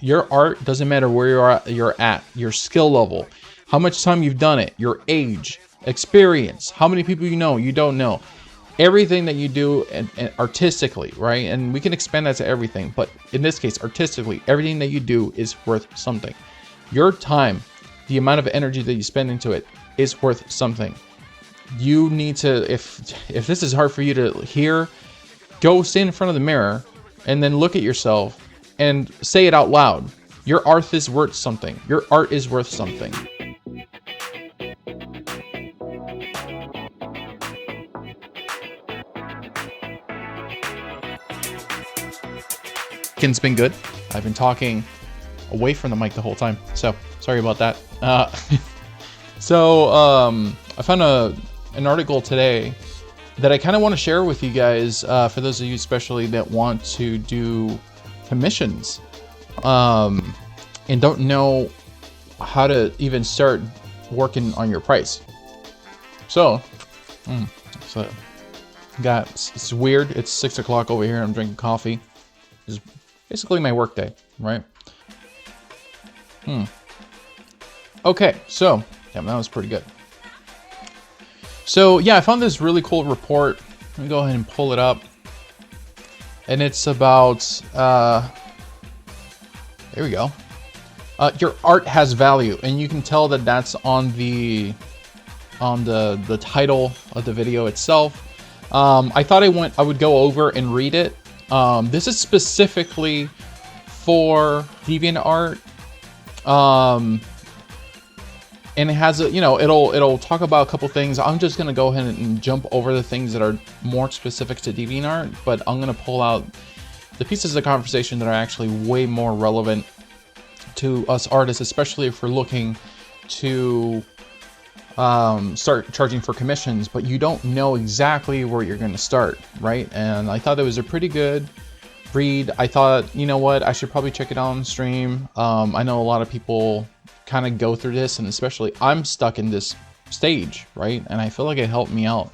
Your art doesn't matter where you're at, your skill level, how much time you've done it, your age, experience, how many people you don't know. Everything that you do and artistically, right? And we can expand that to everything, but in this case, artistically, everything that you do is worth something. Your time, the amount of energy that you spend into it is worth something. You need to, if this is hard for you to hear, go stand in front of the mirror and then look at yourself and say it out loud. Your art is worth something. Your art is worth something. It's been good. I've been talking away from the mic the whole time, so sorry about that. I found an article today that I kind of want to share with you guys, for those of you especially that want to do commissions and don't know how to even start working on your price. It's weird. It's 6 o'clock over here. I'm drinking coffee. It's basically my work day, right? Okay, so yeah, that was pretty good. So yeah, I found this really cool report. Let me go ahead and pull it up. And it's about, there we go. Your art has value, and you can tell that that's on the title of the video itself. I thought I would go over and read it. This is specifically for DeviantArt. And it has a, it'll talk about a couple things. I'm just gonna go ahead and jump over the things that are more specific to DeviantArt, but I'm gonna pull out the pieces of conversation that are actually way more relevant to us artists, especially if we're looking to start charging for commissions, but you don't know exactly where you're gonna start, right? And I thought it was a pretty good read. I thought, you know what, I should probably check it out on stream. I know a lot of people kind of go through this, and especially I'm stuck in this stage, right? And I feel like it helped me out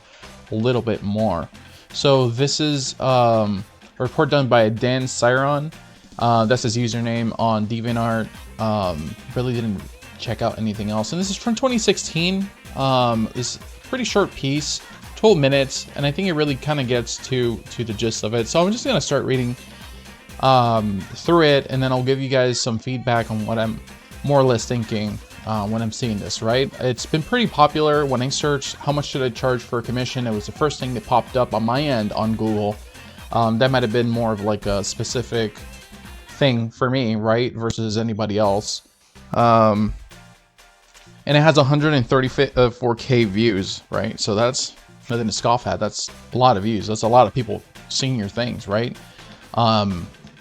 a little bit more. So this is a report done by Dan Cyron. That's his username on DeviantArt. Really didn't check out anything else. And this is from 2016. It's a pretty short piece, 12 minutes, and I think it really kind of gets to the gist of it. So I'm just gonna start reading through it, and then I'll give you guys some feedback on what I'm more or less thinking when I'm seeing this, right? It's been pretty popular. When I searched how much should I charge for a commission, it was the first thing that popped up on my end on Google. That might have been more of like a specific thing for me, right? Versus anybody else. And it has 134K views, right? So that's nothing to scoff at. That's a lot of views. That's a lot of people seeing your things, right?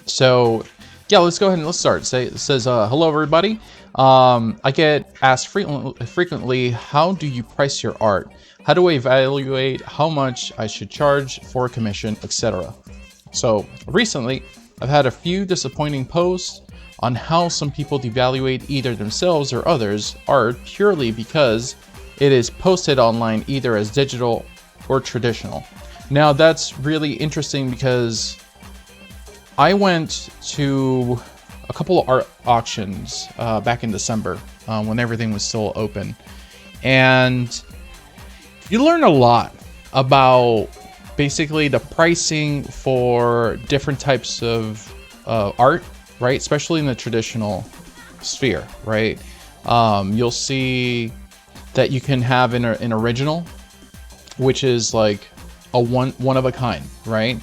So yeah, let's go ahead and let's start. It says, hello everybody. I get asked frequently, how do you price your art? How do I evaluate how much I should charge for a commission, etc.? So recently, I've had a few disappointing posts on how some people devaluate either themselves or others' art purely because it is posted online either as digital or traditional. Now that's really interesting because I went to a couple of art auctions back in December when everything was still open, and you learn a lot about basically the pricing for different types of art, right? Especially in the traditional sphere, right? You'll see that you can have an original, which is like a one of a kind, right?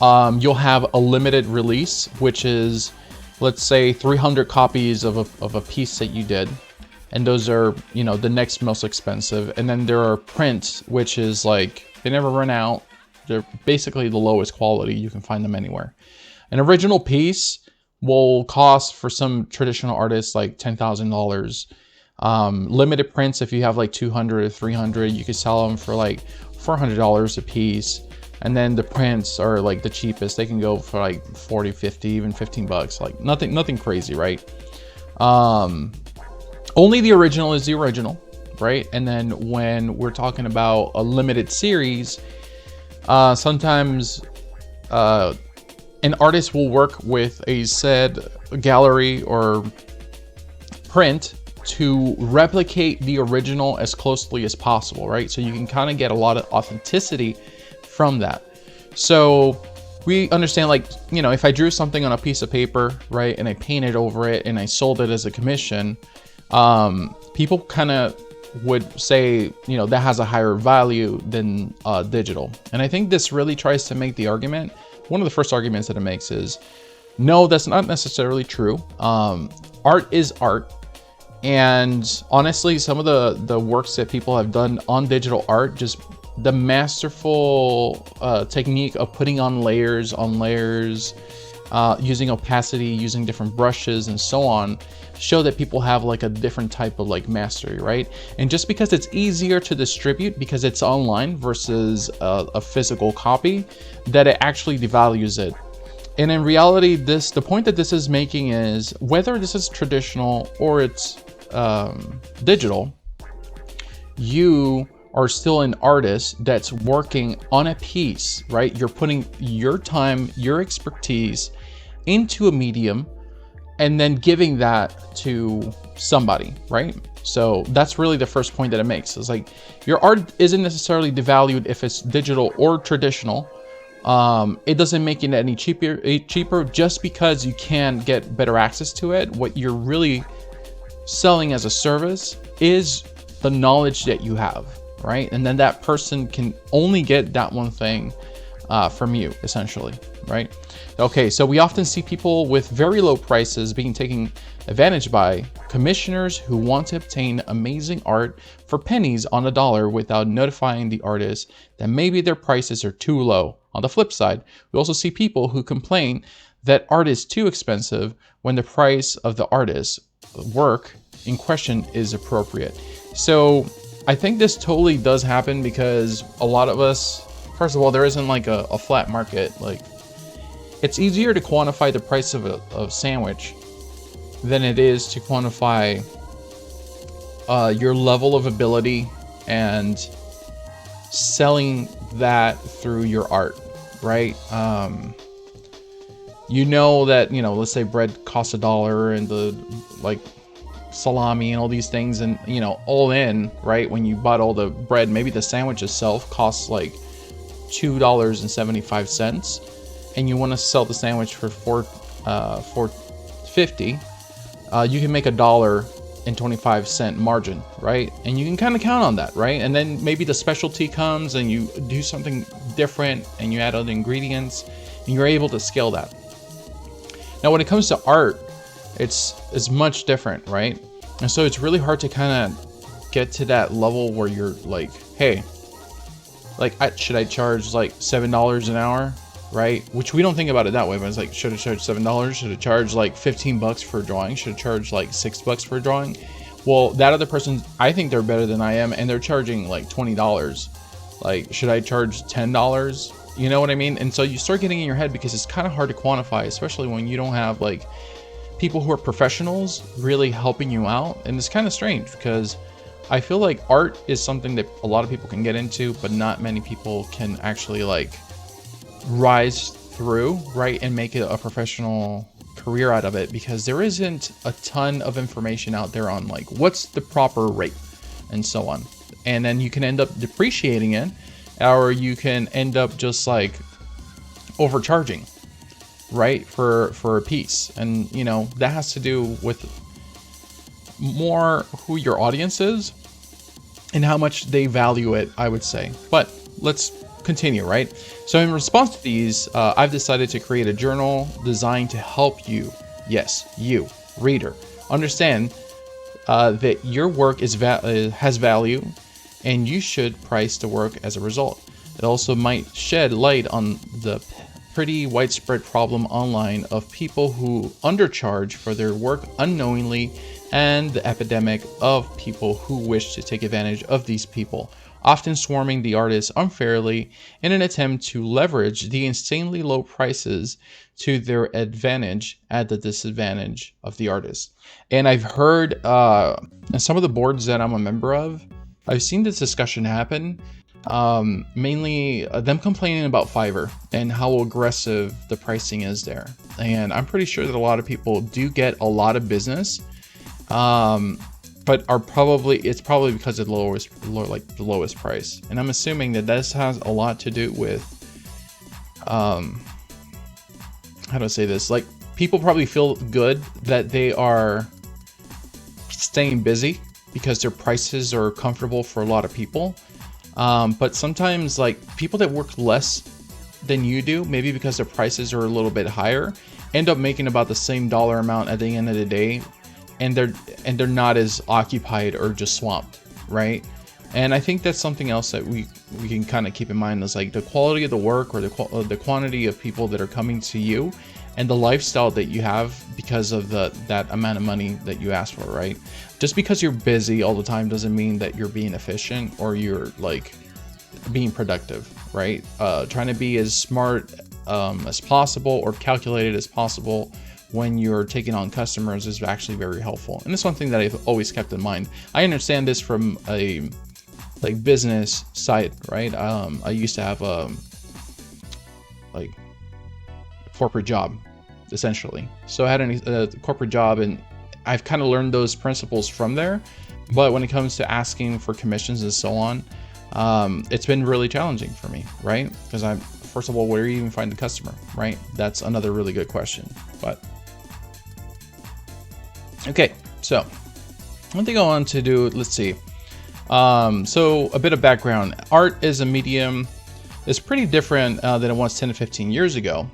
You'll have a limited release, which is, let's say 300 copies of a piece that you did. And those are, the next most expensive. And then there are prints, which is like, they never run out. They're basically the lowest quality. You can find them anywhere. An original piece will cost for some traditional artists like $10,000. Limited prints, if you have like 200 or 300, you could sell them for like $400 a piece. And then the prints are like the cheapest. They can go for like 40, 50, even 15 bucks. Like nothing crazy, right? Only the original is the original, right? And then when we're talking about a limited series, sometimes an artist will work with a said gallery or print to replicate the original as closely as possible, right? So you can kind of get a lot of authenticity from that. So we understand, like, you know, if I drew something on a piece of paper, right, and I painted over it and I sold it as a commission, people kind of would say, you know, that has a higher value than digital. And I think this really tries to make the argument, one of the first arguments that it makes is, no, that's not necessarily true. Art is art. And honestly, some of the works that people have done on digital art, just the masterful technique of putting on layers, using opacity, using different brushes and so on, show that people have like a different type of like mastery, right? And just because it's easier to distribute because it's online versus a physical copy, that it actually devalues it. And in reality, the point that this is making is, whether this is traditional or it's digital, you are still an artist that's working on a piece, right? You're putting your time, your expertise into a medium and then giving that to somebody, right? So that's really the first point that it makes. It's like, your art isn't necessarily devalued if it's digital or traditional. It doesn't make it any cheaper just because you can get better access to it. What you're really selling as a service is the knowledge that you have, right? And then that person can only get that one thing from you, essentially, right? Okay, so we often see people with very low prices being taken advantage by commissioners who want to obtain amazing art for pennies on the dollar without notifying the artist that maybe their prices are too low. On the flip side, we also see people who complain that art is too expensive when the price of the artist's work in question is appropriate. So I think this totally does happen because a lot of us, first of all, there isn't like a flat market. Like, it's easier to quantify the price of a sandwich than it is to quantify your level of ability and selling that through your art, right? You know that, you know, let's say bread costs $1 and the like salami and all these things, and you know, all in, right, when you bought all the bread, maybe the sandwich itself costs like $2.75, and you want to sell the sandwich for $4.50, you can make $1.25 margin, right? And you can kind of count on that, right? And then maybe the specialty comes and you do something different and you add other ingredients and you're able to scale that. Now, when it comes to art, it's much different, right? And so it's really hard to kind of get to that level where you're like, hey, like, should I charge like $7 an hour, right? Which we don't think about it that way, but it's like, should I charge $7? Should I charge like $15 for a drawing? Should I charge like $6 for a drawing? Well, that other person, I think they're better than I am, and they're charging like $20. Like, should I charge $10? You know what I mean? And so you start getting in your head because it's kind of hard to quantify, especially when you don't have like people who are professionals really helping you out. And it's kind of strange because I feel like art is something that a lot of people can get into, but not many people can actually like rise through, right, and make it a professional career out of it, because there isn't a ton of information out there on like what's the proper rate and so on. And then you can end up depreciating it, or you can end up just like overcharging, right, for a piece. And you know, that has to do with more who your audience is and how much they value it, I would say. But let's continue, right? So in response to these, I've decided to create a journal designed to help you, yes, you, reader, understand that your work has value, and you should price the work as a result. It also might shed light on the pretty widespread problem online of people who undercharge for their work unknowingly, and the epidemic of people who wish to take advantage of these people, often swarming the artists unfairly in an attempt to leverage the insanely low prices to their advantage at the disadvantage of the artist. And I've heard in some of the boards that I'm a member of, I've seen this discussion happen Mainly them complaining about Fiverr and how aggressive the pricing is there. And I'm pretty sure that a lot of people do get a lot of business, but it's probably because of the lowest price. And I'm assuming that this has a lot to do with, how do I say this? Like, people probably feel good that they are staying busy because their prices are comfortable for a lot of people. But sometimes, like, people that work less than you do, maybe because their prices are a little bit higher, end up making about the same dollar amount at the end of the day, and they're not as occupied or just swamped, right? And I think that's something else that we can kind of keep in mind, is like the quality of the work, or the quantity of people that are coming to you, and the lifestyle that you have because of that amount of money that you ask for, right? Just because you're busy all the time doesn't mean that you're being efficient or you're like being productive, right? Trying to be as smart as possible or calculated as possible when you're taking on customers is actually very helpful. And it's one thing that I've always kept in mind. I understand this from a business side, right? I used to have a corporate job, essentially. So I had a corporate job, and I've kind of learned those principles from there. But when it comes to asking for commissions and so on, it's been really challenging for me, right? Because first of all, where do you even find the customer, right? That's another really good question. But okay, so one thing I want to do, let's see. So a bit of background. Art is a medium is pretty different than it was 10 to 15 years ago.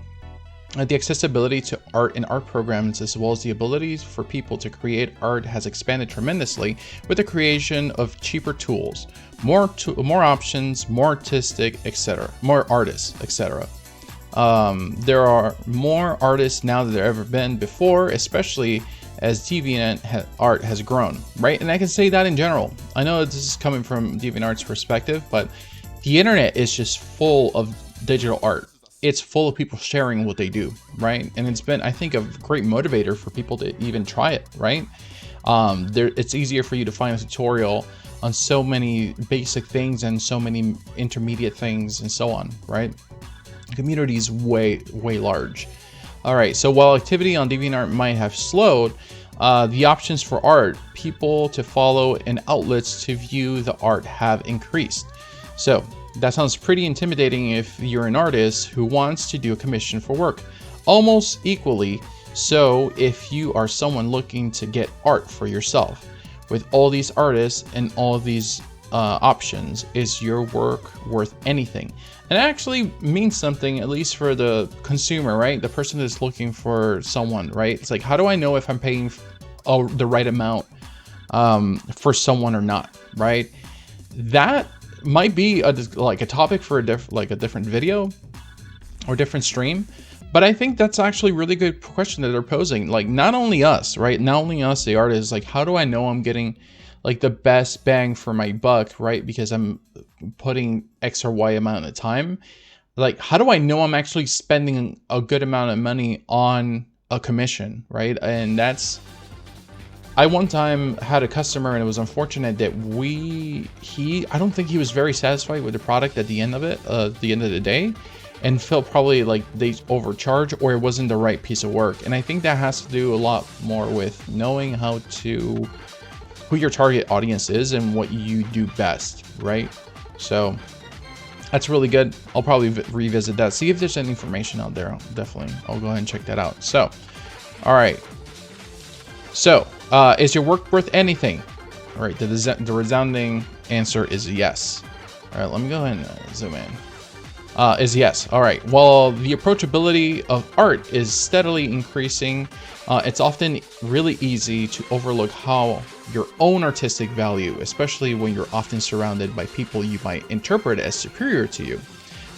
The accessibility to art in art programs, as well as the ability for people to create art, has expanded tremendously with the creation of cheaper tools, more options, more artistic, etc., more artists, etc. There are more artists now than there ever been before, especially as DeviantArt art has grown, right? And I can say that in general. I know this is coming from DeviantArt's perspective, but the internet is just full of digital art. It's full of people sharing what they do, right? And it's been, I think, a great motivator for people to even try it, right? It's easier for you to find a tutorial on so many basic things and so many intermediate things and so on, right? The community is way large. All right, so while activity on DeviantArt might have slowed, the options for art, people to follow, and outlets to view the art have increased. So that sounds pretty intimidating if you're an artist who wants to do a commission for work. Almost equally so if you are someone looking to get art for yourself. With all these artists and all of these options, is your work worth anything? And it actually means something, at least for the consumer, right? The person that's looking for someone, right? It's like, how do I know if I'm paying the right amount for someone or not, right? That might be a topic for a different video or different stream, but I think that's actually a really good question that they're posing. Like, not only us, right? Not only us, the artists, like, how do I know I'm getting like the best bang for my buck, right? Because I'm putting X or Y amount of time. Like, how do I know I'm actually spending a good amount of money on a commission, right? And I one time had a customer, and it was unfortunate that I don't think he was very satisfied with the product at the end of it, the end of the day, and felt probably like they overcharged or it wasn't the right piece of work. And I think that has to do a lot more with knowing who your target audience is and what you do best, right? So that's really good. I'll probably revisit that, see if there's any information out there. I'll go ahead and check that out. So, all right. So, is your work worth anything? All right, the resounding answer is yes. All right, let me go ahead and zoom in. Is yes. All right, while the approachability of art is steadily increasing, it's often really easy to overlook how your own artistic value, especially when you're often surrounded by people you might interpret as superior to you.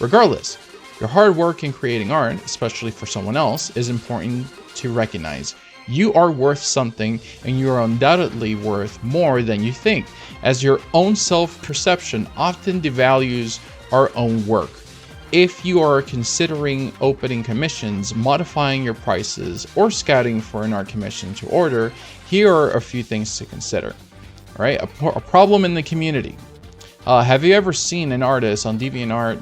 Regardless, your hard work in creating art, especially for someone else, is important to recognize. You are worth something, and you are undoubtedly worth more than you think, as your own self-perception often devalues our own work. If you are considering opening commissions, modifying your prices, or scouting for an art commission to order, here are a few things to consider. All right, a problem in the community. Have you ever seen an artist on DeviantArt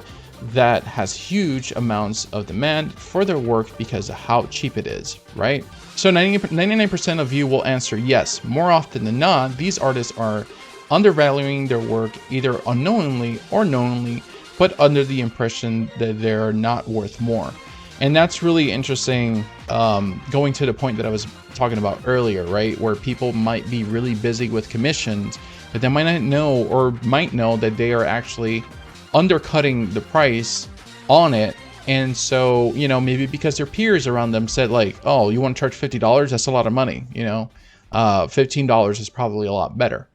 that has huge amounts of demand for their work because of how cheap it is, right? So 99% of you will answer yes. More often than not, these artists are undervaluing their work either unknowingly or knowingly, but under the impression that they're not worth more. And that's really interesting, going to the point that I was talking about earlier, right? Where people might be really busy with commissions, but they might not know, or might know, that they are actually undercutting the price on it. And so, you know, maybe because their peers around them said like, oh, you want to charge $50? That's a lot of money, you know, $15 is probably a lot better,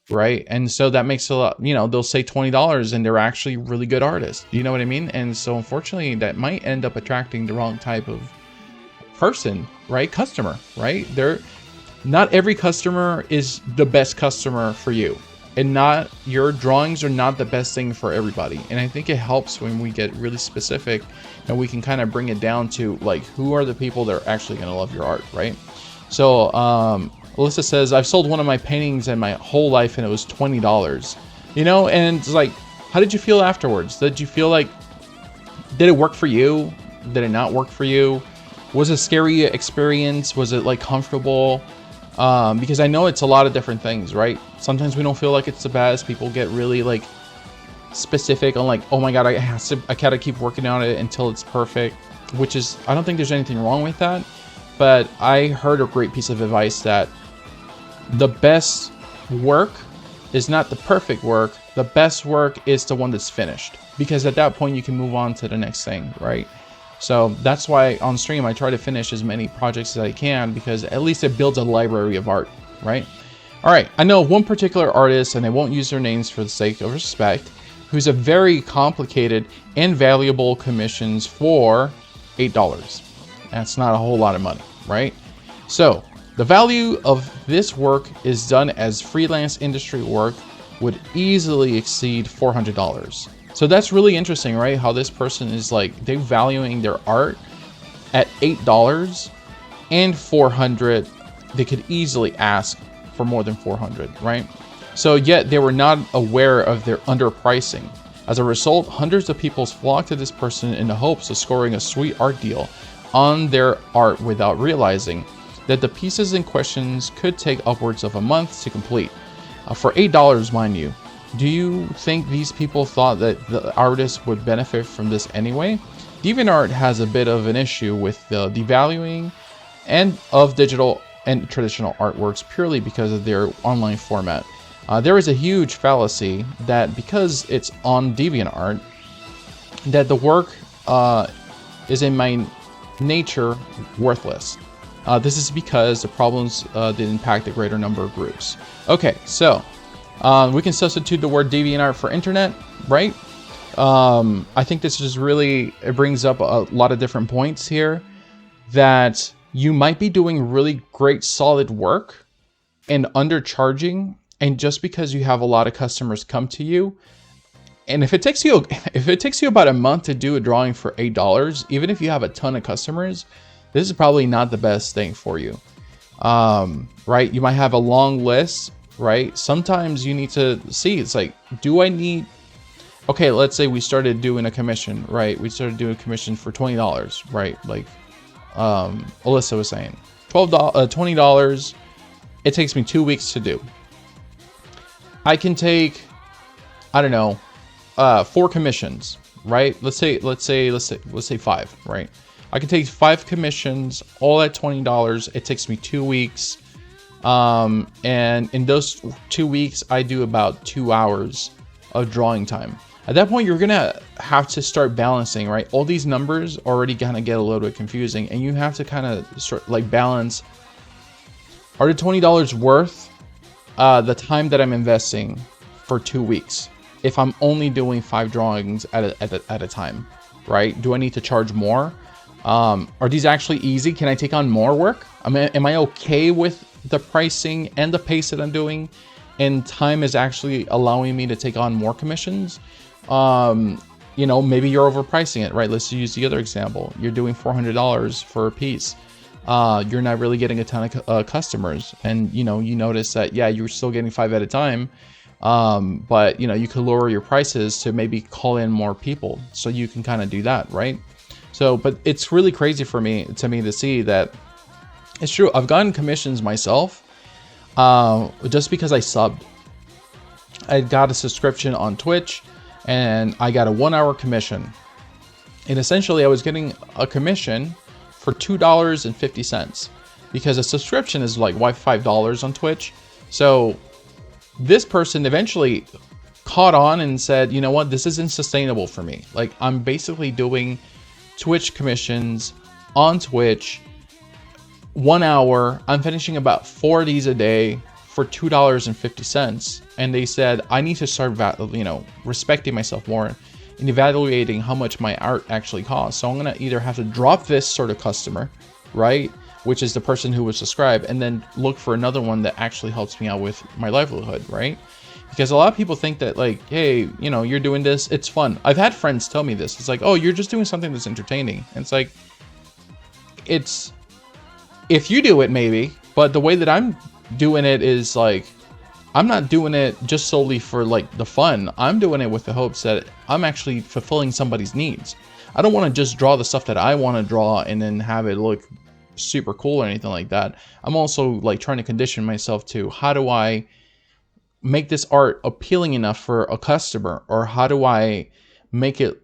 right? And so that makes a lot, you know, they'll say $20 and they're actually really good artists. You know what I mean? And so unfortunately that might end up attracting the wrong type of person, right? Customer, right? Not every customer is the best customer for you, and not your drawings are not the best thing for everybody. And I think it helps when we get really specific and we can kind of bring it down to like, who are the people that are actually going to love your art, right? So Alyssa says, I've sold one of my paintings in my whole life and it was $20, you know? And it's like, how did you feel afterwards? Did you feel like, did it work for you? Did it not work for you? Was it a scary experience? Was it like comfortable? Because I know it's a lot of different things, right? Sometimes we don't feel like it's the best. People get really like specific on like, oh my God, I gotta keep working on it until it's perfect, which is, I don't think there's anything wrong with that. But I heard a great piece of advice that the best work is not the perfect work. The best work is the one that's finished, because at that point you can move on to the next thing, right? So that's why on stream I try to finish as many projects as I can, because at least it builds a library of art, right? All right, I know one particular artist, and I won't use their names for the sake of respect, who's a very complicated and valuable commissions for $8. That's not a whole lot of money, right? So the value of this work is done as freelance industry work would easily exceed $400. So that's really interesting, right? How this person is like, they're valuing their art at $8 and $400. They could easily ask for more than $400, right? So yet they were not aware of their underpricing. As a result, hundreds of people flock to this person in the hopes of scoring a sweet art deal on their art without realizing that the pieces in questions could take upwards of a month to complete. For $8, mind you. Do you think these people thought that the artist would benefit from this anyway? DeviantArt has a bit of an issue with the devaluing and of digital and traditional artworks purely because of their online format. There is a huge fallacy that because it's on DeviantArt, that the work is in my nature worthless. This is because the problems did impact a greater number of groups. Okay, so we can substitute the word DeviantArt for internet, right? I think this is really, it brings up a lot of different points here, that you might be doing really great solid work and undercharging, and just because you have a lot of customers come to you, and if it takes you about a month to do a drawing for $8, even if you have a ton of customers, this is probably not the best thing for you, right? You might have a long list, right? Sometimes you need to see, it's like, do I need, okay, let's say we started doing a commission, right? We started doing a commission for $20, right? Like Alyssa was saying, $20, it takes me 2 weeks to do. I can take, I don't know, 4 commissions, right? Let's say 5, right? I can take 5 commissions, all at $20. It takes me 2 weeks. And in those 2 weeks, I do about 2 hours of drawing time. At that point, you're gonna have to start balancing, right? All these numbers already kind of get a little bit confusing, and you have to kind of sort like balance. Are the $20 worth the time that I'm investing for 2 weeks? If I'm only doing 5 drawings at a time, right? Do I need to charge more? Are these actually easy? Can I take on more work? Am I okay with the pricing and the pace that I'm doing, and time is actually allowing me to take on more commissions? You know, maybe you're overpricing it, right? Let's use the other example. You're doing $400 for a piece. You're not really getting a ton of customers, and you know, you notice that, yeah, you're still getting 5 at a time, But you know, you could lower your prices to maybe call in more people, so you can kind of do that, right? So, but it's really crazy for me to see that it's true. I've gotten commissions myself, just because I subbed. I got a subscription on Twitch, and I got a 1-hour commission. And essentially, I was getting a commission for $2.50 because a subscription is like $5 on Twitch. So this person eventually caught on and said, you know what, this isn't sustainable for me. Like, I'm basically doing Twitch commissions on Twitch, 1 hour. I'm finishing about 4 of these a day for $2.50. And they said, I need to start, you know, respecting myself more and evaluating how much my art actually costs. So I'm gonna either have to drop this sort of customer, right, which is the person who would subscribe, and then look for another one that actually helps me out with my livelihood, right? Because a lot of people think that, like, hey, you know, you're doing this, it's fun. I've had friends tell me this. It's like, oh, you're just doing something that's entertaining. And it's like, it's, if you do it, maybe, but the way that I'm doing it is like, I'm not doing it just solely for like the fun. I'm doing it with the hopes that I'm actually fulfilling somebody's needs. I don't want to just draw the stuff that I want to draw and then have it look super cool or anything like that. I'm also like trying to condition myself to, how do I make this art appealing enough for a customer, or how do I make it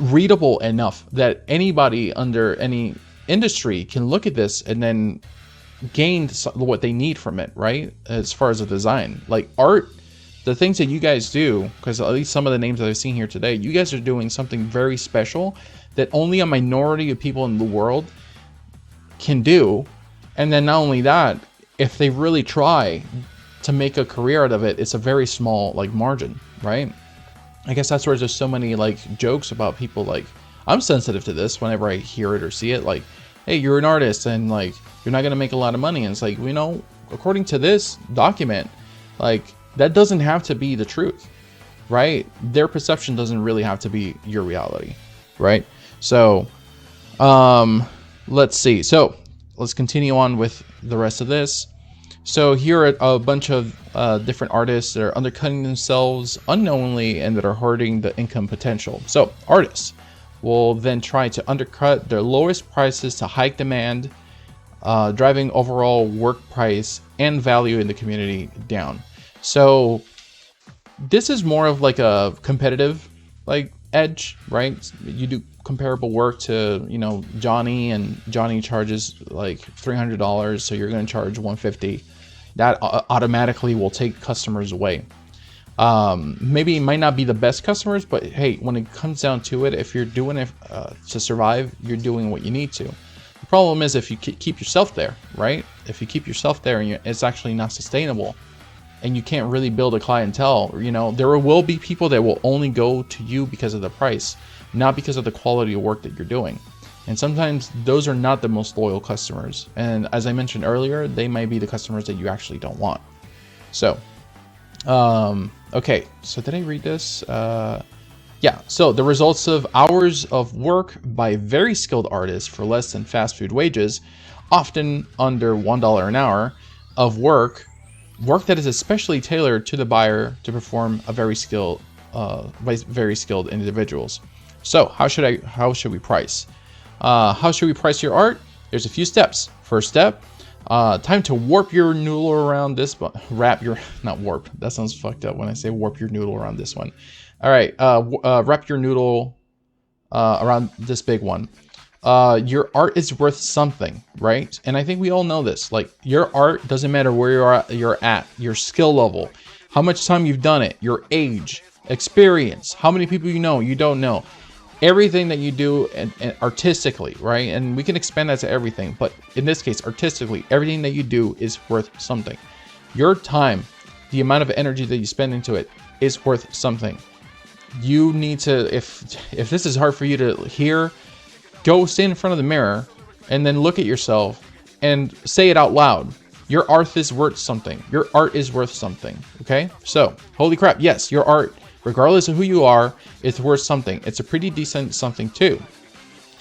readable enough that anybody under any industry can look at this and then gain what they need from it, right? As far as the design, like art, the things that you guys do, because at least some of the names that I've seen here today, you guys are doing something very special that only a minority of people in the world can do. And then not only that, if they really try to make a career out of it, it's a very small like margin, right? I guess that's where there's so many like jokes about people. Like, I'm sensitive to this whenever I hear it or see it, like, hey, you're an artist and like you're not gonna make a lot of money. And it's like, you know, according to this document, like, that doesn't have to be the truth, right? Their perception doesn't really have to be your reality, right? So let's see. So let's continue on with the rest of this. So here are a bunch of different artists that are undercutting themselves unknowingly and that are hurting the income potential. So artists will then try to undercut their lowest prices to hike demand, driving overall work price and value in the community down. So this is more of like a competitive like edge, right? You do comparable work to, you know, Johnny, and Johnny charges like $300, so you're going to charge $150. That automatically will take customers away. Maybe it might not be the best customers, but hey, when it comes down to it, if you're doing it to survive, you're doing what you need to. The problem is if you keep yourself there, right? If you keep yourself there and it's actually not sustainable, and you can't really build a clientele, you know, there will be people that will only go to you because of the price, not because of the quality of work that you're doing. And sometimes those are not the most loyal customers. And as I mentioned earlier, they might be the customers that you actually don't want. So, okay, so did I read this? Yeah, so the results of hours of work by very skilled artists for less than fast food wages, often under $1 an hour of work that is especially tailored to the buyer to perform a very skilled by very skilled individuals. So how should we price? How should we price your art? There's a few steps. First step, time to warp your noodle around this, not warp. That sounds fucked up when I say warp your noodle around this one. All right, wrap your noodle around this big one. Your art is worth something, right? And I think we all know this. Like, your art doesn't matter where you're at, your skill level, how much time you've done it, your age, experience, how many people you know, you don't know. Everything that you do and artistically, right? And we can expand that to everything, but in this case, artistically, everything that you do is worth something. Your time, the amount of energy that you spend into it is worth something. You need to, if this is hard for you to hear, go stand in front of the mirror and then look at yourself and say it out loud. Your art is worth something. Your art is worth something. Okay? So, holy crap, yes, your art, regardless of who you are, it's worth something. It's a pretty decent something too.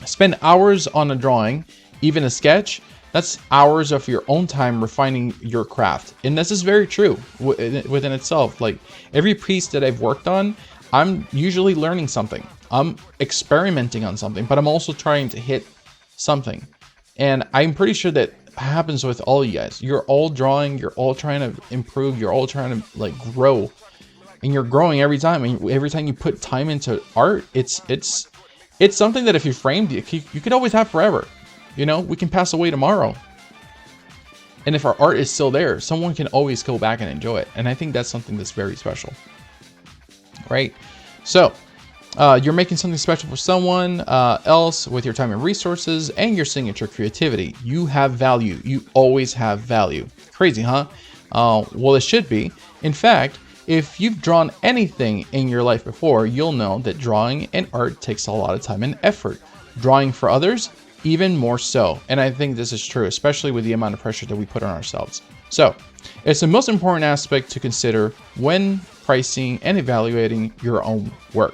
Spend hours on a drawing, even a sketch. That's hours of your own time refining your craft. And this is very true within itself. Like every piece that I've worked on, I'm usually learning something. I'm experimenting on something, but I'm also trying to hit something. And I'm pretty sure that happens with all you guys. You're all drawing, you're all trying to improve, you're all trying to like grow. And you're growing every time. And every time you put time into art, it's something that if you framed it, you could always have forever. You know, we can pass away tomorrow. And if our art is still there, someone can always go back and enjoy it. And I think that's something that's very special. Right? So, you're making something special for someone else with your time and resources and your signature creativity. You have value. You always have value. Crazy, huh? Well, it should be. In fact, if you've drawn anything in your life before, you'll know that drawing and art takes a lot of time and effort. Drawing for others, even more so. And I think this is true, especially with the amount of pressure that we put on ourselves. So it's the most important aspect to consider when pricing and evaluating your own work.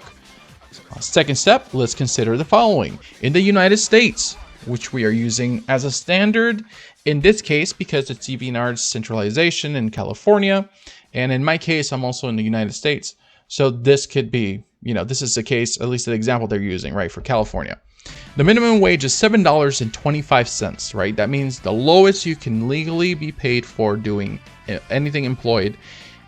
Second step, let's consider the following. In the United States, which we are using as a standard, in this case, because it's DeviantArt's centralization in California. And in my case, I'm also in the United States. So this could be, you know, this is the case, at least the example they're using, right, for California. The minimum wage is $7.25, right? That means the lowest you can legally be paid for doing anything employed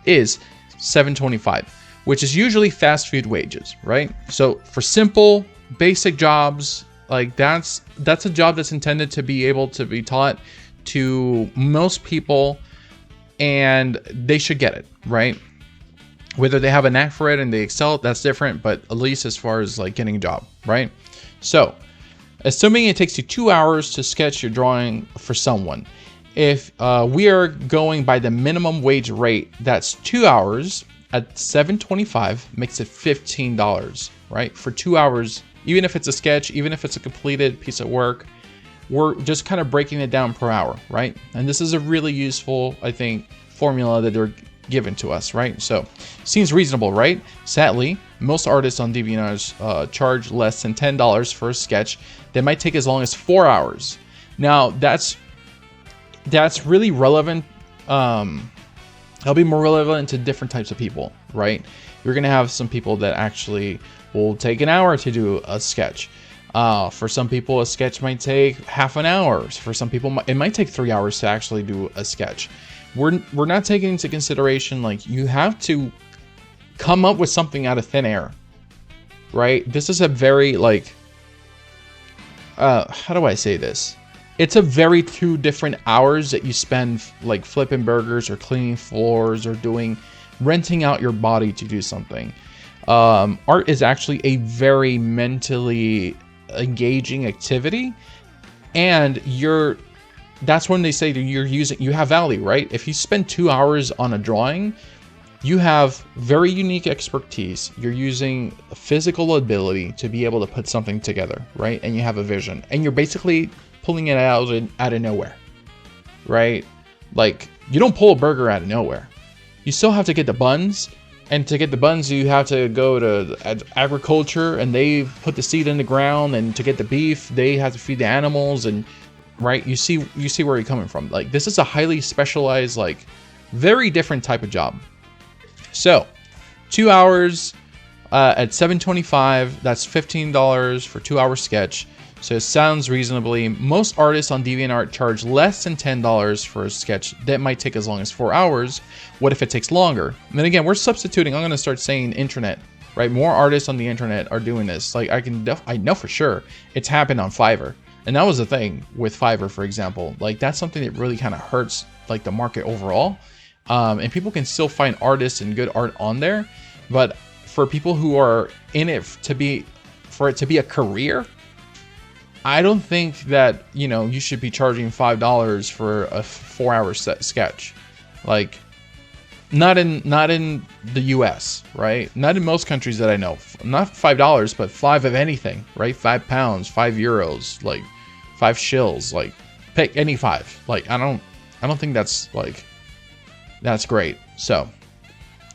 is $7.25, which is usually fast food wages, right? So for simple, basic jobs, like that's a job that's intended to be able to be taught to most people, and they should get it, right? Whether they have a knack for it and they excel, that's different, but at least as far as like getting a job, right? So, assuming it takes you 2 hours to sketch your drawing for someone, if we are going by the minimum wage rate, that's 2 hours at $7.25 makes it $15, right? For 2 hours, even if it's a sketch, even if it's a completed piece of work, we're just kind of breaking it down per hour, right? And this is a really useful, I think, formula that they're given to us, right? So seems reasonable, right? Sadly, most artists on DeviantArt charge less than $10 for a sketch that might take as long as 4 hours. Now that's really relevant. It'll be more relevant to different types of people, right? You're gonna have some people that actually will take an hour to do a sketch. For some people, a sketch might take half an hour. For some people, it might take 3 hours to actually do a sketch. We're not taking into consideration, like, you have to come up with something out of thin air, right? This is a very, like, how do I say this? It's a very two different hours that you spend, like, flipping burgers or cleaning floors or renting out your body to do something. Art is actually a very mentally engaging activity, and that's when they say that you have value, right? If you spend 2 hours on a drawing, you have very unique expertise. You're using physical ability to be able to put something together, right? And you have a vision, and you're basically pulling it out of nowhere, right? Like, you don't pull a burger out of nowhere. You still have to get the buns, and to get the buns, you have to go to agriculture, and they put the seed in the ground, and to get the beef, they have to feed the animals, and right, you see where you're coming from. Like, this is a highly specialized, like, very different type of job. So 2 hours at $7.25, that's $15 for 2 hour sketch. So it sounds reasonably. Most artists on DeviantArt charge less than $10 for a sketch that might take as long as 4 hours. What if it takes longer? And then again, we're substituting. I'm going to start saying internet, right? More artists on the internet are doing this. Like, I know for sure it's happened on Fiverr. And that was the thing with Fiverr, for example. Like, that's something that really kind of hurts, like, the market overall. And people can still find artists and good art on there. But for people who are in it for it to be a career, I don't think that, you know, you should be charging $5 for a 4 hour sketch. Like, not in the US, right? Not in most countries that I know. Not $5, but 5 of anything, right? £5, €5, like 5 shills, like pick any 5. Like, I don't think that's great. So,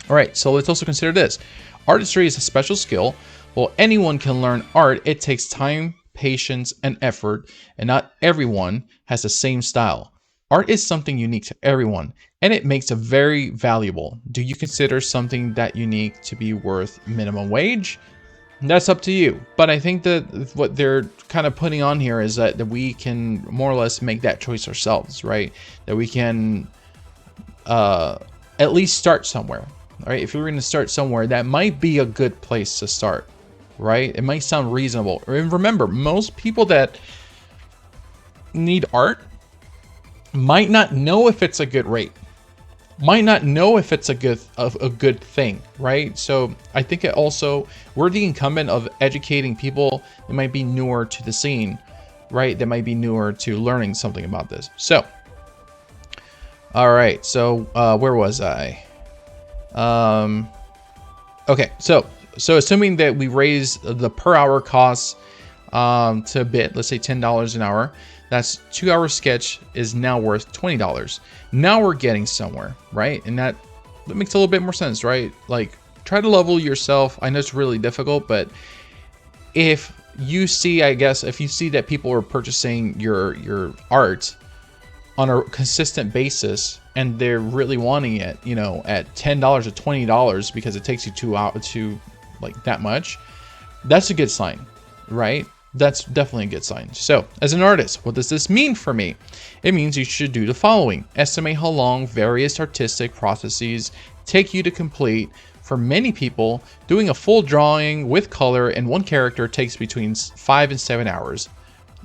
all right, so let's also consider this. Artistry is a special skill. While anyone can learn art, it takes time, patience, and effort, and not everyone has the same style. Art is something unique to everyone, and it makes it very valuable. Do you consider something that unique to be worth minimum wage? That's up to you. But I think that what they're kind of putting on here is that we can more or less make that choice ourselves, right? That we can at least start somewhere, right? If you're going to start somewhere, that might be a good place to start, right? It might sound reasonable. And remember, most people that need art might not know if it's a good rate, might not know if it's a good thing, right? So I think it also, we're the incumbent of educating people that might be newer to the scene, right? That might be newer to learning something about this. So, all right. So where was I? Okay. So assuming that we raise the per hour costs to a bit, let's say $10 an hour. That's 2 hour sketch is now worth $20. Now we're getting somewhere, right? And that makes a little bit more sense, right? Like, try to level yourself. I know it's really difficult, but if you see, I guess, if you see that people are purchasing your art on a consistent basis and they're really wanting it, you know, at $10 or $20 because it takes you 2 hours to like that much, that's a good sign, right? That's definitely a good sign. So as an artist, what does this mean for me? It means you should do the following. Estimate how long various artistic processes take you to complete. For many people, doing a full drawing with color and one character takes between 5 and 7 hours.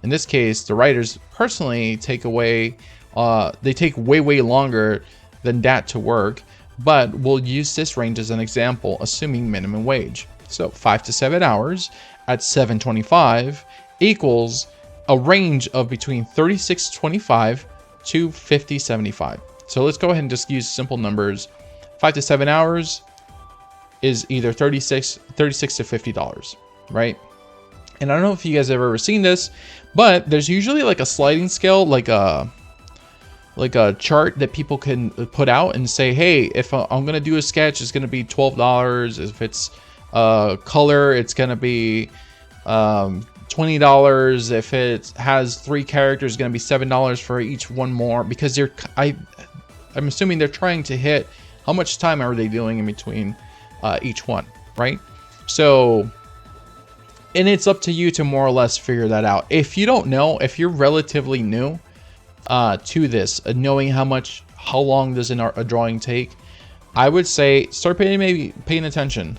In this case, the writers personally take way longer than that to work, but we'll use this range as an example, assuming minimum wage. So 5 to 7 hours at $7.25 equals a range of between $36.25 to $50.75. So let's go ahead and just use simple numbers. 5 to 7 hours is either $36 to $50, right? And I don't know if you guys have ever seen this, but there's usually like a sliding scale, like a chart that people can put out and say, hey, if I'm gonna do a sketch, it's gonna be $12. If it's color, it's gonna be $20. If it has 3 characters, it's gonna be $7 for each one more, because I'm assuming they're trying to hit how much time are they doing in between each one, right? So, and it's up to you to more or less figure that out. If you don't know, if you're relatively new to this, knowing how long does a drawing take, I would say start paying attention.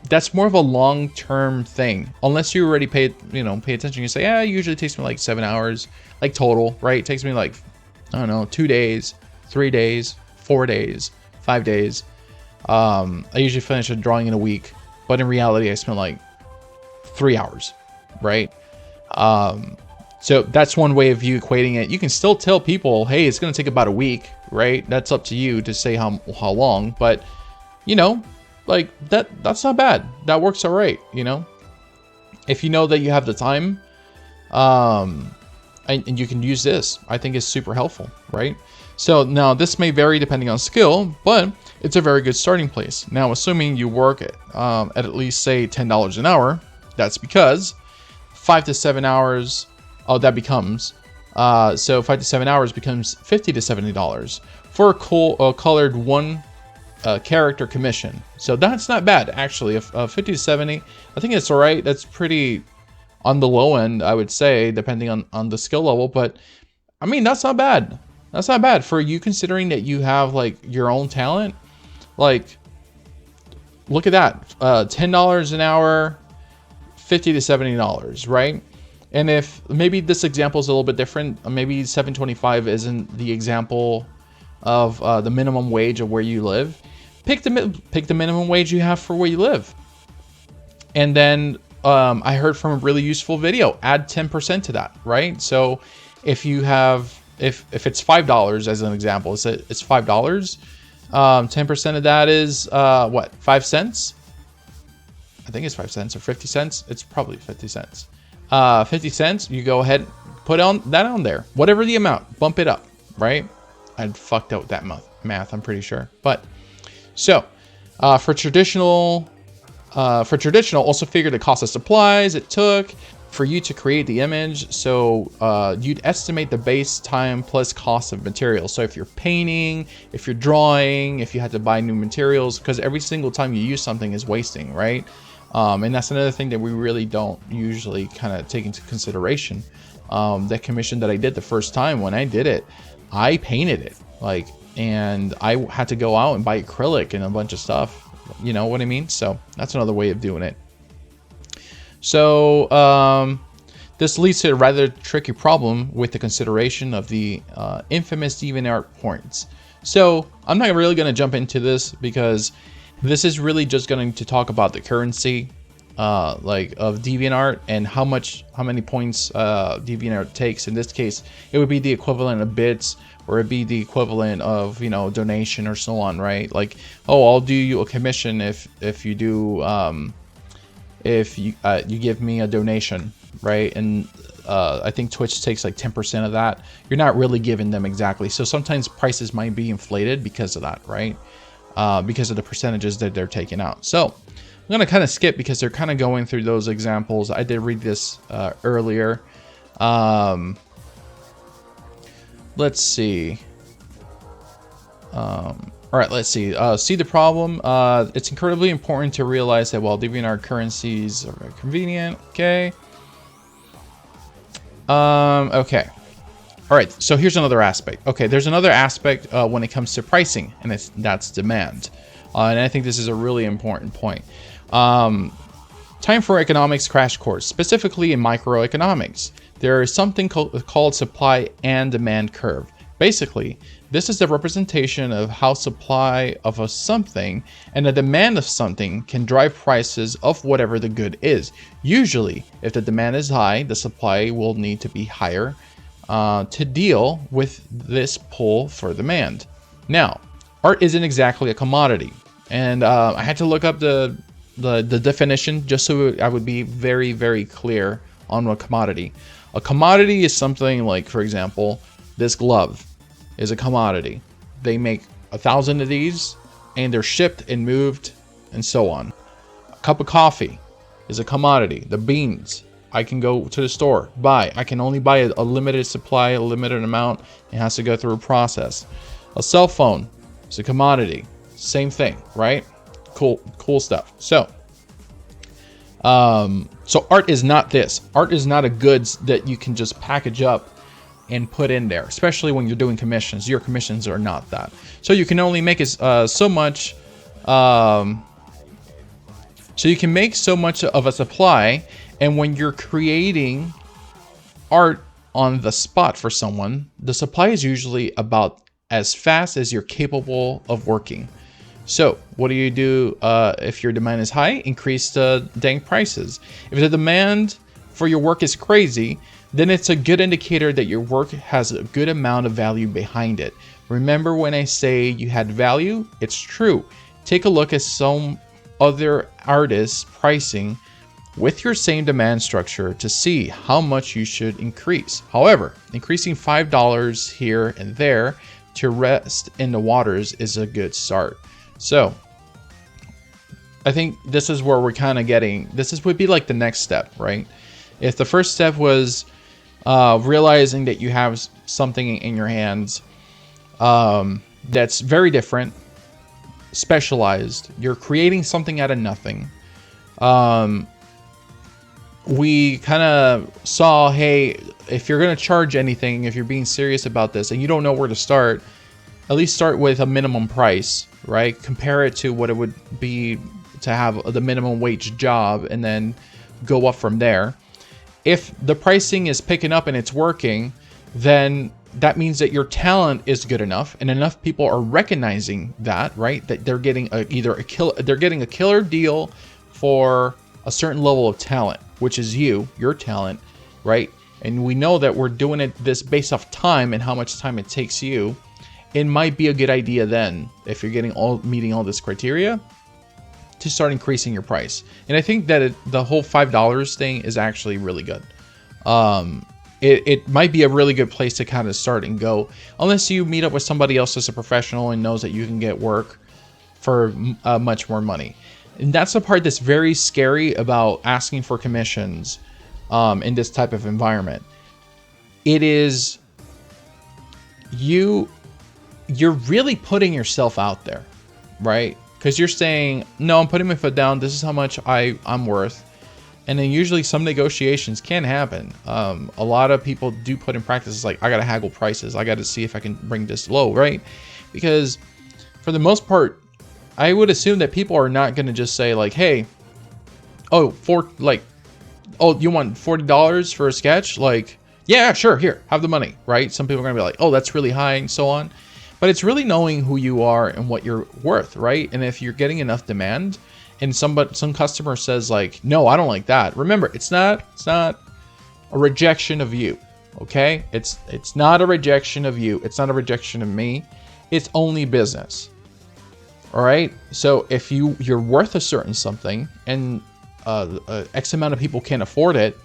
That's more of a long-term thing. Unless you already pay attention. You say, yeah, it usually takes me like 7 hours, like total, right? It takes me like, I don't know, 2 days, 3 days, 4 days, 5 days. I usually finish a drawing in a week, but in reality, I spent like 3 hours, right? So that's one way of you equating it. You can still tell people, hey, it's going to take about a week, right? That's up to you to say how long, but you know, like that's not bad. That works all right, you know? If you know that you have the time, and you can use this, I think it's super helpful, right? So now this may vary depending on skill, but it's a very good starting place. Now, assuming you work at least say $10 an hour, that's because 5 to 7 hours, that becomes, so 5 to 7 hours becomes $50 to $70 for a colored one character commission. So that's not bad, actually. 50 to 70, I think it's all right. That's pretty on the low end, I would say, depending on the skill level. But I mean, that's not bad. That's not bad for you, considering that you have like your own talent. Like, look at that, $10 an hour, $50 to $70, right? And if maybe this example is a little bit different, maybe $7.25 isn't the example of the minimum wage of where you live. Pick the minimum wage you have for where you live. And then I heard from a really useful video, add 10% to that, right? So if you have, if it's $5 as an example, it's $5. 10% of that is what, 5 cents? I think it's 5 cents or 50 cents. It's probably 50 cents. 50 cents, you go ahead, put that on there, whatever the amount, bump it up, right? I fucked out that math, I'm pretty sure. But so for traditional, also figure the cost of supplies it took for you to create the image. So you'd estimate the base time plus cost of materials. So if you're painting, if you're drawing, if you had to buy new materials, because every single time you use something is wasting, right? And that's another thing that we really don't usually kind of take into consideration. That commission that I did the first time, when I did it, I painted it, like, and I had to go out and buy acrylic and a bunch of stuff. You know what I mean? So that's another way of doing it. So this leads to a rather tricky problem with the consideration of the infamous DeviantArt points. So I'm not really going to jump into this because this is really just going to talk about the currency like of DeviantArt and how many points DeviantArt takes. In this case, it would be the equivalent of bits, or it'd be the equivalent of, you know, donation or so on, right? Like, oh, I'll do you a commission if you do if you give me a donation, right? And I think Twitch takes like 10% of that. You're not really giving them exactly. So sometimes prices might be inflated because of that, right? Because of the percentages that they're taking out. So I'm going to kind of skip because they're kind of going through those examples. I did read this earlier. Let's see. All right, let's see. See the problem. It's incredibly important to realize that while DeviantArt currencies are very convenient, okay. Okay. All right, so here's another aspect. Okay, there's another aspect when it comes to pricing, and that's demand. And I think this is a really important point. Time for economics crash course, specifically in microeconomics. There is something called supply and demand curve. Basically, this is the representation of how supply of a something and the demand of something can drive prices of whatever the good is. Usually, if the demand is high, the supply will need to be higher to deal with this pull for demand. Now, art isn't exactly a commodity, and I had to look up the definition just so I would be very, very clear on what commodity. A commodity is something like, for example, this glove is a commodity. They make 1,000 of these and they're shipped and moved and so on. A cup of coffee is a commodity. The beans, I can go to the store, buy. I can only buy a limited supply, a limited amount. It has to go through a process. A cell phone is a commodity. Same thing, right? Cool stuff. So art is not this. Art is not a goods that you can just package up and put in there, especially when you're doing commissions. Your commissions are not that. So you can only make so much. So you can make so much of a supply, and when you're creating art on the spot for someone, the supply is usually about as fast as you're capable of working. So what do you do if your demand is high? Increase the dang prices. If the demand for your work is crazy, then it's a good indicator that your work has a good amount of value behind it. Remember when I say you had value? It's true. Take a look at some other artists' pricing with your same demand structure to see how much you should increase. However, increasing $5 here and there to rest in the waters is a good start. So I think this is where we're kind of getting, would be like the next step, right? If the first step was realizing that you have something in your hands that's very different, specialized, you're creating something out of nothing. We kind of saw, hey, if you're going to charge anything, if you're being serious about this and you don't know where to start, at least start with a minimum price, right? Compare it to what it would be to have the minimum wage job and then go up from there. If the pricing is picking up and it's working, then that means that your talent is good enough and enough people are recognizing that, right? That they're getting they're getting a killer deal for a certain level of talent, which is your talent, right? And we know that we're doing it this based off time and how much time it takes you. It might be a good idea then, if you're meeting all this criteria, to start increasing your price. And I think that the whole $5 thing is actually really good. It might be a really good place to kind of start and go, unless you meet up with somebody else as a professional and knows that you can get work for much more money. And that's the part that's very scary about asking for commissions in this type of environment. It is you're really putting yourself out there, right? Because you're saying, no, I'm putting my foot down. This is how much I'm worth. And then usually some negotiations can happen. A lot of people do put in practice, like, I got to haggle prices. I got to see if I can bring this low, right? Because for the most part, I would assume that people are not going to just say like, hey, oh, you want $40 for a sketch? Like, yeah, sure, here, have the money, right? Some people are going to be like, oh, that's really high and so on. But it's really knowing who you are and what you're worth, right? And if you're getting enough demand and some customer says like, no, I don't like that. Remember, it's not a rejection of you, okay? It's not a rejection of you. It's not a rejection of me. It's only business, all right? So if you're worth a certain something and X amount of people can't afford it,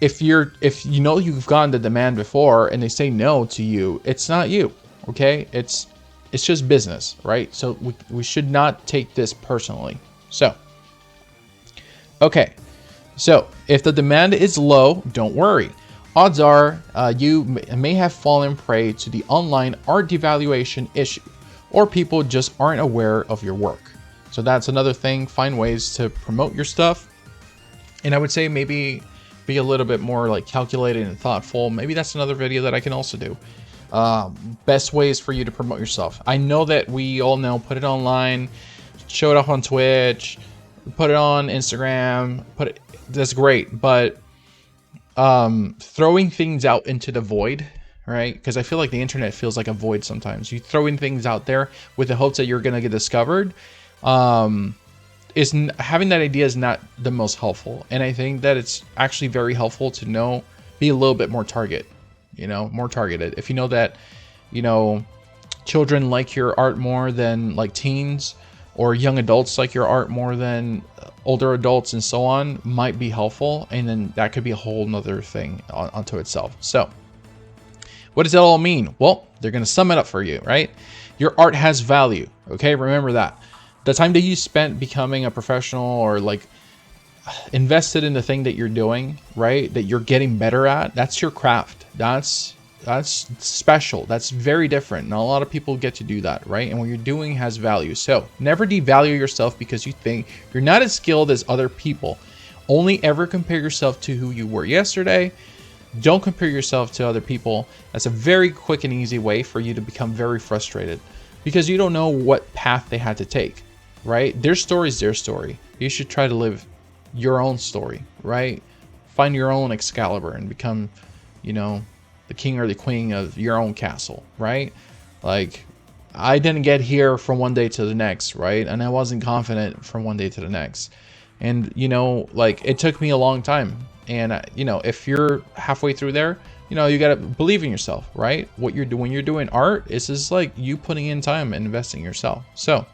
if you know you've gotten the demand before and they say no to you, it's not you, okay? It's just business, right? So we should not take this personally. So, okay. So if the demand is low, don't worry. Odds are you may have fallen prey to the online art devaluation issue, or people just aren't aware of your work. So that's another thing. Find ways to promote your stuff. And I would say maybe be a little bit more like calculated and thoughtful. Maybe that's another video that I can also do. Best ways for you to promote yourself. I know that we all know, put it online, show it off on Twitch, put it on Instagram, that's great. But throwing things out into the void, right? Because I feel like the internet feels like a void sometimes. You throwing things out there with the hopes that you're going to get discovered. Having that idea is not the most helpful. And I think that it's actually very helpful to be a little bit more targeted. If you know that, children like your art more than like teens, or young adults like your art more than older adults and so on, might be helpful. And then that could be a whole nother thing onto itself. So what does that all mean? Well, they're going to sum it up for you, right? Your art has value. Okay. Remember that. The time that you spent becoming a professional or like invested in the thing that you're doing, right? That you're getting better at, that's your craft. That's special. That's very different. Not a lot of people get to do that, right? And what you're doing has value. So never devalue yourself because you think you're not as skilled as other people. Only ever compare yourself to who you were yesterday. Don't compare yourself to other people. That's a very quick and easy way for you to become very frustrated because you don't know what path they had to take, right? Their story is their story. You should try to live your own story, right? Find your own Excalibur and become, the king or the queen of your own castle, right? Like, I didn't get here from one day to the next, right? And I wasn't confident from one day to the next. And, it took me a long time. And, if you're halfway through there, you got to believe in yourself, right? What you're doing, when you're doing art, this is like you putting in time and investing in yourself. So,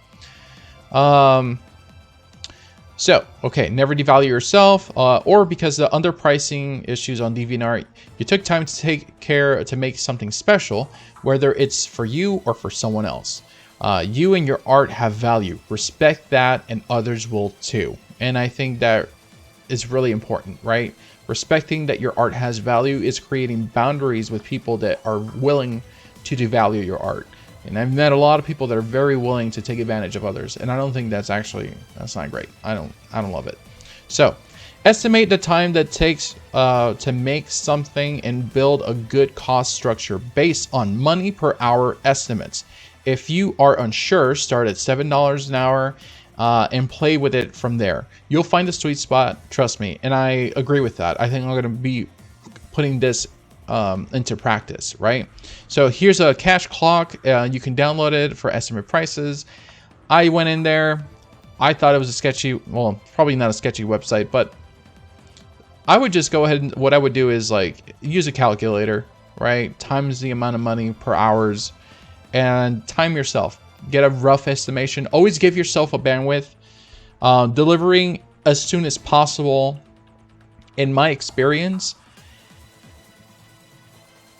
okay, never devalue yourself, or because the underpricing issues on DeviantArt, you took time to take care to make something special, whether it's for you or for someone else. You and your art have value. Respect that, and others will too. And I think that is really important, right? Respecting that your art has value is creating boundaries with people that are willing to devalue your art. And I've met a lot of people that are very willing to take advantage of others. And I don't think that's not great. I don't love it. So estimate the time that takes to make something and build a good cost structure based on money per hour estimates. If you are unsure, start at $7 an hour and play with it from there. You'll find the sweet spot, trust me. And I agree with that. I think I'm going to be putting this into practice, right? So here's a cash clock. You can download it for estimate prices. I went in there. I thought it was a sketchy, well, probably not a sketchy website, but I would just go ahead and what I would do is like use a calculator, right? Times the amount of money per hours and time yourself. Get a rough estimation. Always give yourself a bandwidth. Delivering as soon as possible, in my experience,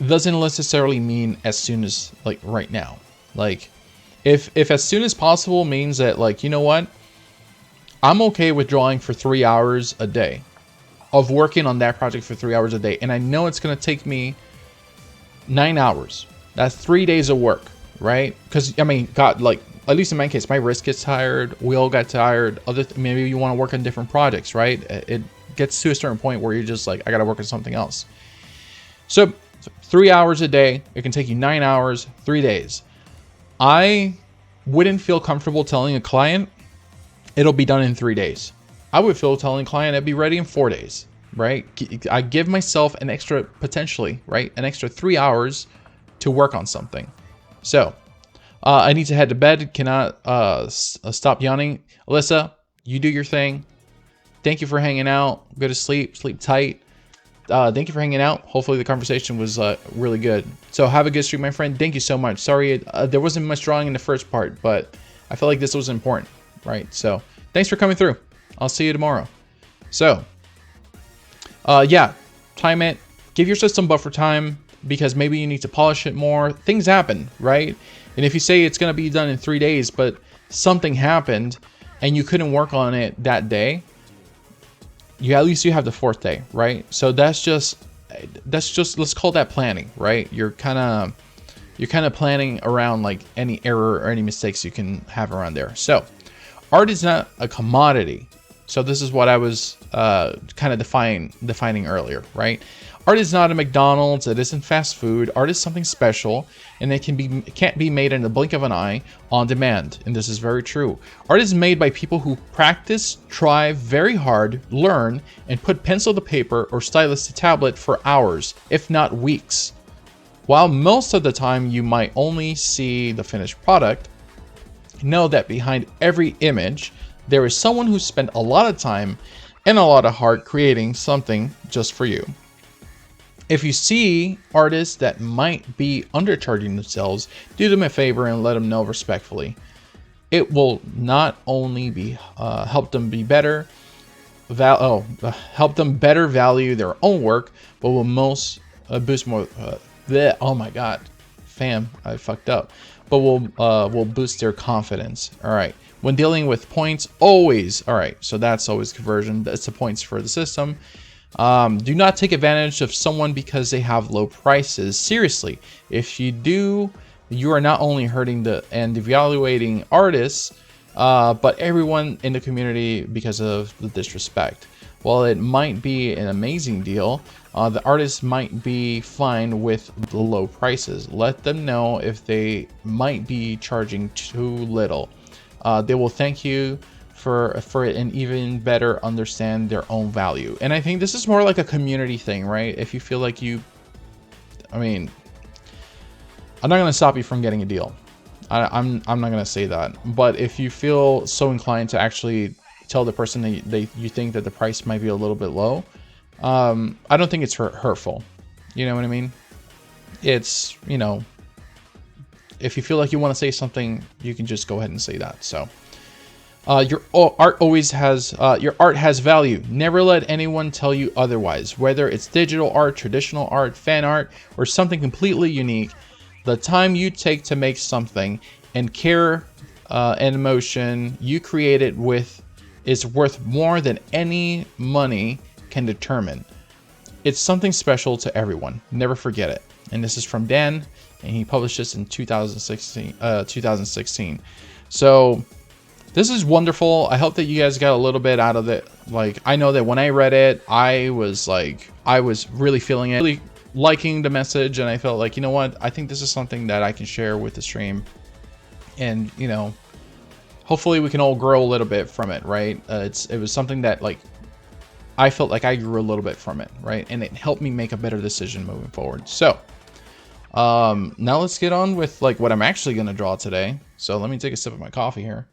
doesn't necessarily mean as soon as like right now. Like if as soon as possible means that like, you know what, I'm okay with drawing for 3 hours a day, of working on that project for 3 hours a day. And I know it's going to take me 9 hours. That's 3 days of work, right? Because, I mean, God, like, at least in my case, my wrist gets tired. We all got tired. Maybe you want to work on different projects, right? It gets to a certain point where you're just like, I got to work on something else. So 3 hours a day, it can take you 9 hours, 3 days. I wouldn't feel comfortable telling a client it'll be done in 3 days. I would feel telling a client it'd be ready in 4 days, right? I give myself an extra, potentially, right? An extra 3 hours to work on something. So I need to head to bed. Cannot stop yawning. Alyssa, you do your thing. Thank you for hanging out. Go to sleep. Sleep tight. Thank you for hanging out. Hopefully the conversation was really good. So have a good stream, my friend. Thank you so much. Sorry, there wasn't much drawing in the first part, but I felt like this was important, right? So thanks for coming through. I'll see you tomorrow. So, yeah, time it. Give yourself some buffer time because maybe you need to polish it more. Things happen, right? And if you say it's going to be done in 3 days, but something happened and you couldn't work on it that day, at least you have the 4th day, right? So that's just let's call that planning, right? You're kind of planning around like any error or any mistakes you can have around there. So art is not a commodity. So this is what I was kind of defining earlier, right? Art is not a McDonald's. It isn't fast food. Art is something special, and it can't be made in the blink of an eye on demand. And this is very true. Art is made by people who practice, try very hard, learn, and put pencil to paper or stylus to tablet for hours, if not weeks. While most of the time you might only see the finished product, know that behind every image, there is someone who spent a lot of time and a lot of heart creating something just for you. If you see artists that might be undercharging themselves, do them a favor and let them know respectfully. It will not only be help them be better, help them better value their own work, but will boost more. Oh my God, fam, I fucked up. But will boost their confidence. All right. When dealing with points, always. All right. So that's always conversion. That's the points for the system. Do not take advantage of someone because they have low prices. Seriously, if you do, you are not only hurting and devaluating artists, but everyone in the community because of the disrespect. While it might be an amazing deal, the artist might be fine with the low prices. Let them know if they might be charging too little. They will thank you for it and even better understand their own value. And I think this is more like a community thing, right? If you feel like I mean, I'm not going to stop you from getting a deal. I'm not going to say that. But if you feel so inclined to actually tell the person that you think that the price might be a little bit low, I don't think it's hurtful. You know what I mean? It's, you know, if you feel like you want to say something, you can just go ahead and say that. So your art has value. Never let anyone tell you otherwise. Whether it's digital art, traditional art, fan art, or something completely unique, the time you take to make something and care and emotion you create it with is worth more than any money can determine. It's something special to everyone. Never forget it. And this is from Dan, and he published this in 2016. So this is wonderful. I hope that you guys got a little bit out of it. Like, I know that when I read it, I was really feeling it, really liking the message, and I felt like, you know what, I think this is something that I can share with the stream, and, you know, hopefully we can all grow a little bit from it, right? It was something that, like, I felt like I grew a little bit from it, right? And it helped me make a better decision moving forward. So now let's get on with like what I'm actually going to draw today. So let me take a sip of my coffee here.